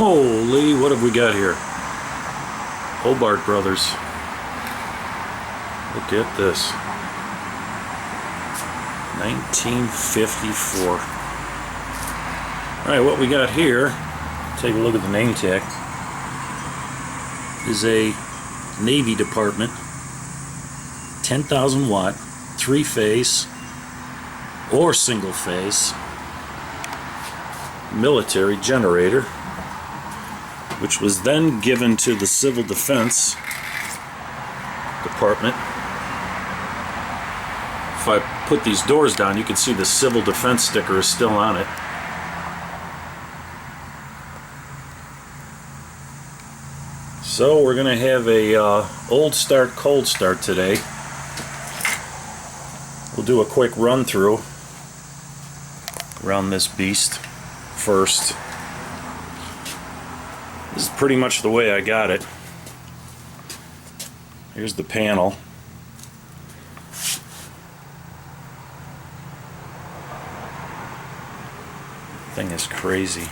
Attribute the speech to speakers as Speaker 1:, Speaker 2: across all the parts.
Speaker 1: Holy, what have we got here? Hobart Brothers. Look at this. 1954. Alright, what we got here, take a look at the name tag, is a Navy Department 10,000 watt 3-phase or single phase military generator, which was then given to the Civil Defense Department. If I put these doors down, you can see the Civil Defense sticker is still on it. So we're going to have a old start, cold start today. We'll do a quick run through around this beast first. This is pretty much the way I got it. Here's the panel. Thing is crazy.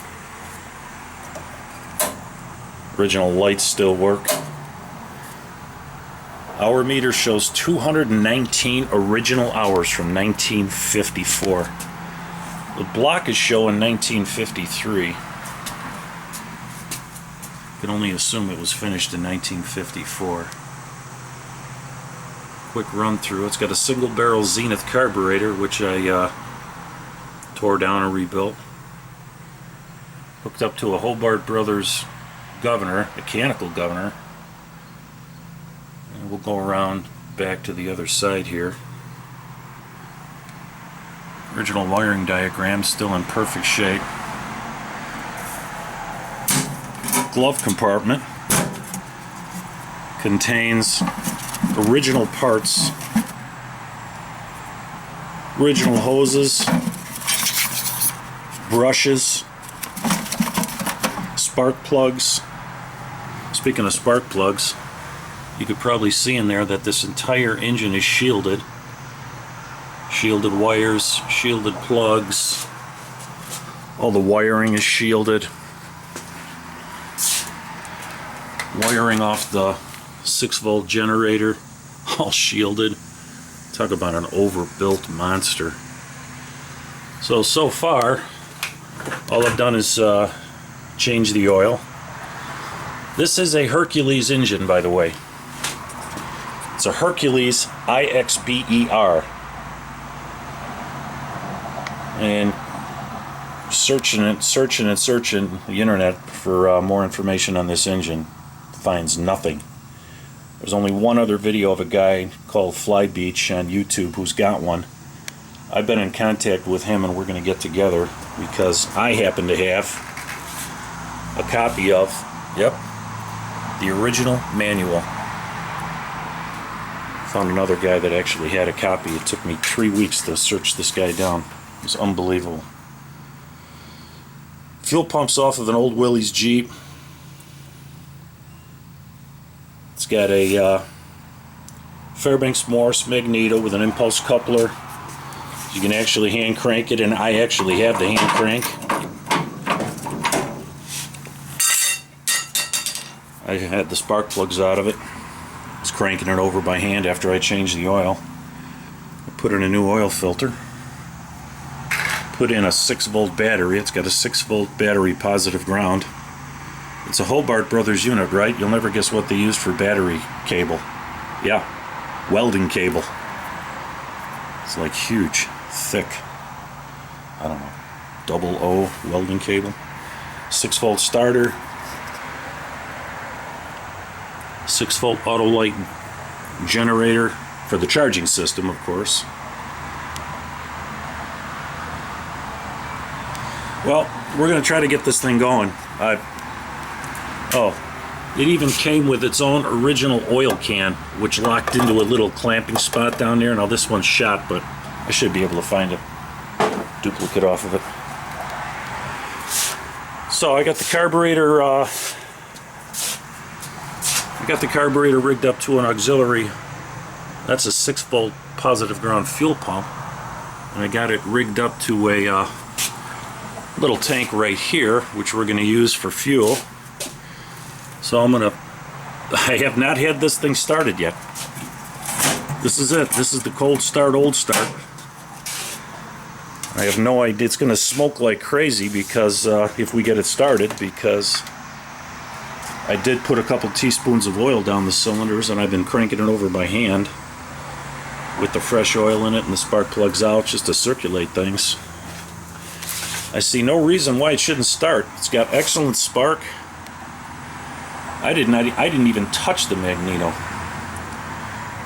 Speaker 1: Original lights still work. Hour meter shows 219 original hours from 1954. The block is showing 1953. Can only assume it was finished in 1954. Quick run through. It's got a single barrel Zenith carburetor, which I tore down and rebuilt. Hooked up to a Hobart Bros governor, mechanical governor. And we'll go around back to the other side here. Original wiring diagram still in perfect shape. Glove compartment contains original parts, original hoses, brushes, spark plugs. Speaking of spark plugs, you could probably see in there that this entire engine is shielded. Shielded wires, shielded plugs. All the wiring is shielded. Wiring off the 6-volt generator, all shielded. Talk about an overbuilt monster. So far, all I've done is change the oil. This is a Hercules engine, by the way. It's a Hercules IXBER. And searching the internet for more information on this engine, finds nothing. There's only one other video of a guy called Fly Beach on YouTube who's got one. I've been in contact with him and we're going to get together because I happen to have a copy of, yep, the original manual. Found another guy that actually had a copy. It took me 3 weeks to search this guy down. It was unbelievable. Fuel pumps off of an old Willys Jeep. It's got a Fairbanks Morse magneto with an impulse coupler. You can actually hand crank it, and I actually have the hand crank. I had the spark plugs out of it. I was cranking it over by hand after I changed the oil. I put in a new oil filter. Put in a 6-volt battery. It's got a 6-volt battery, positive ground. It's a Hobart Brothers unit, right? You'll never guess what they used for battery cable. Yeah, welding cable. It's like huge, thick, I don't know, double O welding cable. 6-volt starter. 6-volt auto light generator for the charging system, of course. Well, we're going to try to get this thing going. It even came with its own original oil can, which locked into a little clamping spot down there. Now this one's shot, but I should be able to find a duplicate off of it. So I got the carburetor rigged up to an auxiliary. That's a 6-volt positive ground fuel pump, and I got it rigged up to a little tank right here, which we're going to use for fuel. So I have not had this thing started yet. This is it. This is the cold start, old start. I have no idea. It's going to smoke like crazy because if we get it started, because I did put a couple teaspoons of oil down the cylinders and I've been cranking it over by hand with the fresh oil in it and the spark plugs out just to circulate things. I see no reason why it shouldn't start. It's got excellent spark. I didn't even touch the magneto.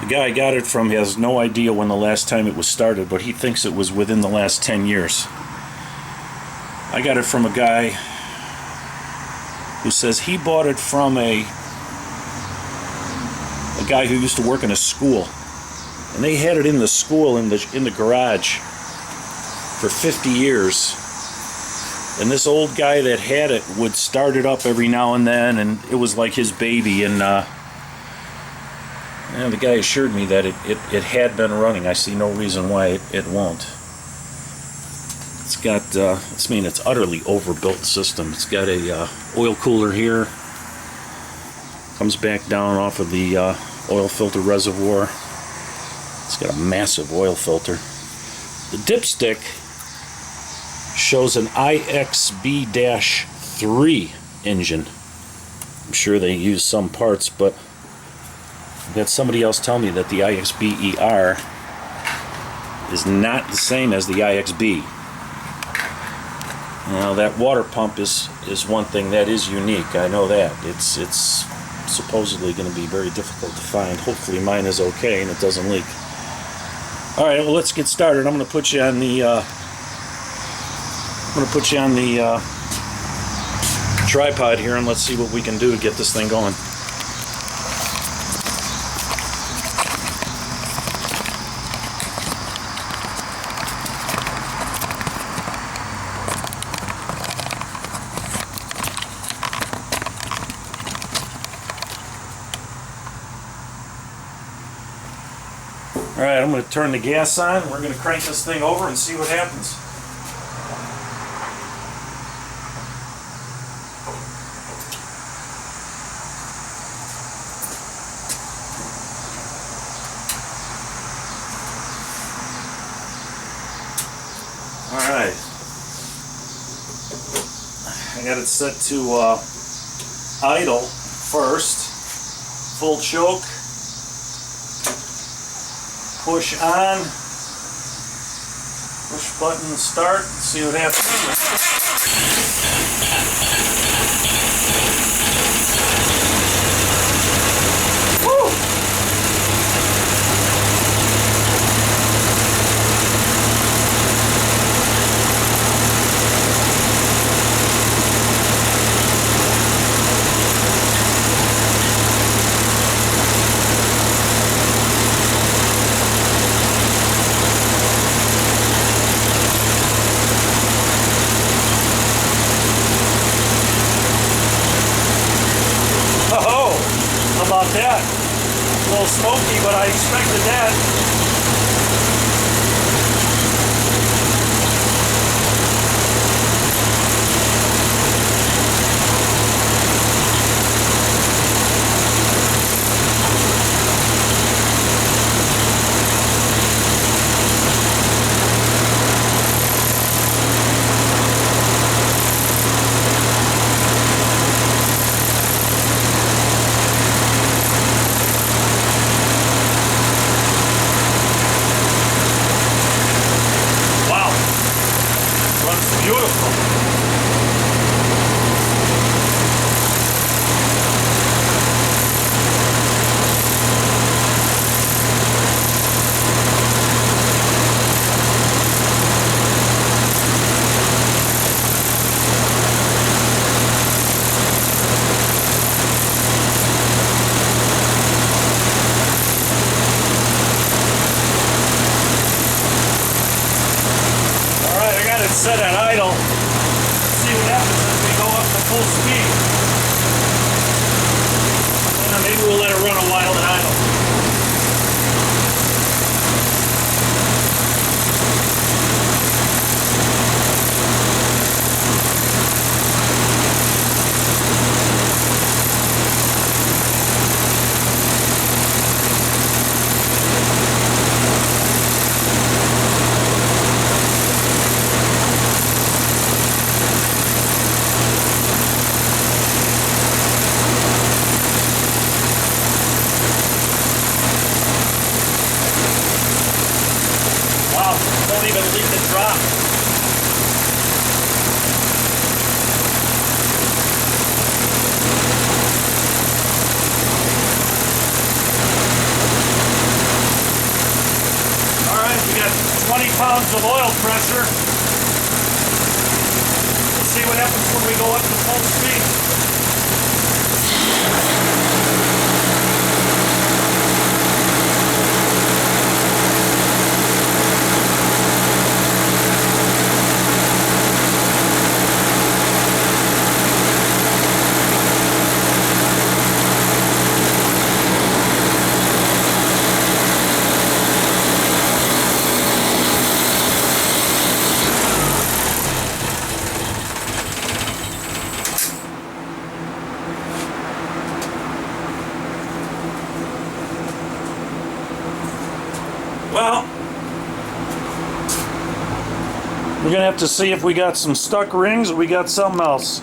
Speaker 1: The guy I got it from has no idea when the last time it was started, but he thinks it was within the last 10 years. I got it from a guy who says he bought it from a guy who used to work in a school, and they had it in the school in the garage for 50 years. And this old guy that had it would start it up every now and then, and it was like his baby. And the guy assured me that it had been running. I see no reason why it won't. It's got, it's utterly overbuilt system. It's got a oil cooler here. Comes back down off of the oil filter reservoir. It's got a massive oil filter. The dipstick shows an IXBER engine. I'm sure they use some parts, but I had somebody else tell me that the IXBER is not the same as the IXB. Now that water pump is one thing that is unique. I know that. It's supposedly going to be very difficult to find. Hopefully mine is okay and it doesn't leak. All right, well, let's get started. I'm going to put you on the tripod here, and let's see what we can do to get this thing going. All right, I'm going to turn the gas on. We're going to crank this thing over and see what happens. Alright, I got it set to idle first, full choke, push on, push button start, see what happens. About that. A little smoky, but I expected that. Set at idle. See what happens as we go up to full speed. And maybe we'll let it run a while at idle. drop. Alright, we got 20 pounds of oil pressure. We'll see what happens when we go up to full speed. Well, we're gonna have to see if we got some stuck rings or we got something else.